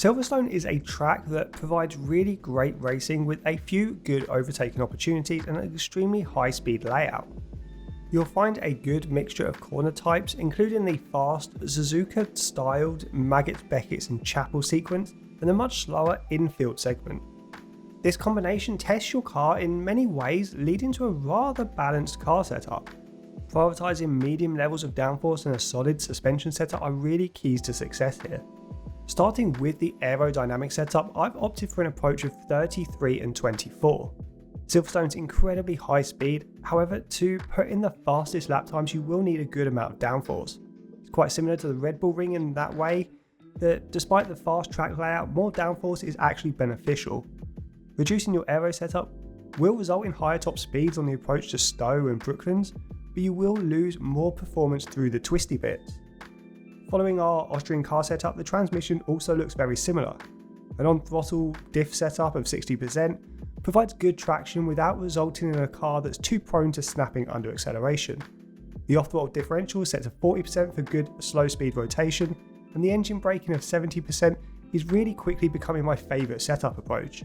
Silverstone is a track that provides really great racing with a few good overtaking opportunities and an extremely high speed layout. You'll find a good mixture of corner types, including the fast Suzuka styled Maggots, Beckett's and Chapel sequence and a much slower infield segment. This combination tests your car in many ways, leading to a rather balanced car setup. Prioritising medium levels of downforce and a solid suspension setup are really keys to success here. Starting with the aerodynamic setup, I've opted for an approach of 33 and 24. Silverstone's incredibly high speed, however, to put in the fastest lap times you will need a good amount of downforce. It's quite similar to the Red Bull Ring in that way, that despite the fast track layout, more downforce is actually beneficial. Reducing your aero setup will result in higher top speeds on the approach to Stowe and Brooklands, but you will lose more performance through the twisty bits. Following our Austrian car setup, the transmission also looks very similar. An on-throttle diff setup of 60% provides good traction without resulting in a car that's too prone to snapping under acceleration. The off-throttle differential is set to 40% for good slow speed rotation, and the engine braking of 70% is really quickly becoming my favourite setup approach.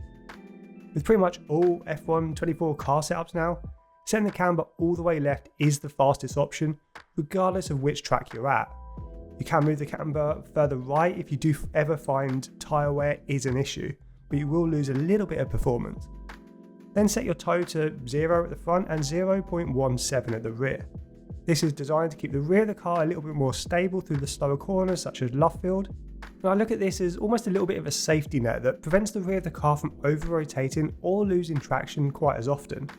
With pretty much all F1 24 car setups now, setting the camber all the way left is the fastest option, regardless of which track you're at. You can move the camber further right if you do ever find tyre wear is an issue, but you will lose a little bit of performance. Then set your toe to 0 at the front and 0.17 at the rear. This is designed to keep the rear of the car a little bit more stable through the slower corners such as Luffield. And I look at this as almost a little bit of a safety net that prevents the rear of the car from over-rotating or losing traction quite as often.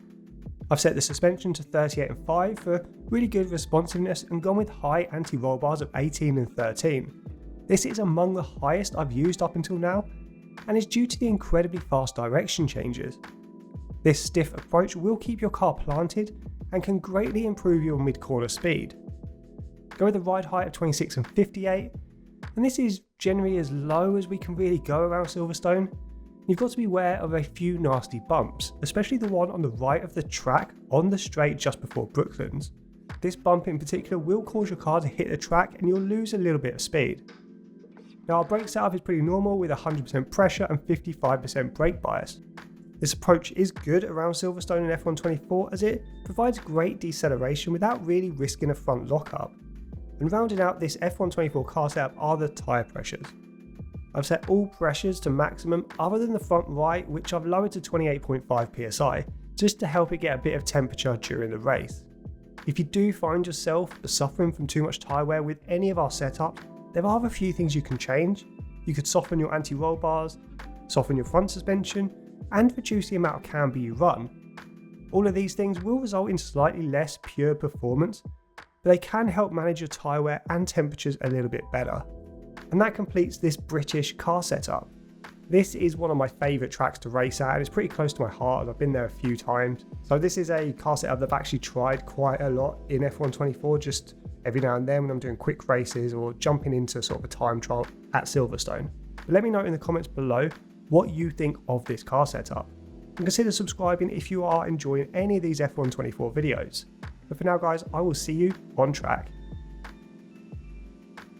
I've set the suspension to 38 and 5 for really good responsiveness and gone with high anti-roll bars of 18 and 13. This is among the highest I've used up until now and is due to the incredibly fast direction changes. This stiff approach will keep your car planted and can greatly improve your mid-corner speed. Go with a ride height of 26 and 58, and this is generally as low as we can really go around Silverstone. You've got to be aware of a few nasty bumps, especially the one on the right of the track on the straight just before Brooklands. This bump in particular will cause your car to hit the track and you'll lose a little bit of speed. Now our brake setup is pretty normal with 100% pressure and 55% brake bias. This approach is good around Silverstone and F1 24 as it provides great deceleration without really risking a front lockup. And rounding out this F1 24 car setup are the tyre pressures. I've set all pressures to maximum other than the front right, which I've lowered to 28.5 psi, just to help it get a bit of temperature during the race. If you do find yourself suffering from too much tyre wear with any of our setups, there are a few things you can change. You could soften your anti-roll bars, soften your front suspension, and reduce the amount of camber you run. All of these things will result in slightly less pure performance, but they can help manage your tyre wear and temperatures a little bit better. And that completes this British car setup. This is one of my favourite tracks to race at and it's pretty close to my heart and I've been there a few times. So this is a car setup that I've actually tried quite a lot in F1 24, just every now and then when I'm doing quick races or jumping into sort of a time trial at Silverstone. But let me know in the comments below what you think of this car setup. And consider subscribing if you are enjoying any of these F1 24 videos. But for now guys, I will see you on track.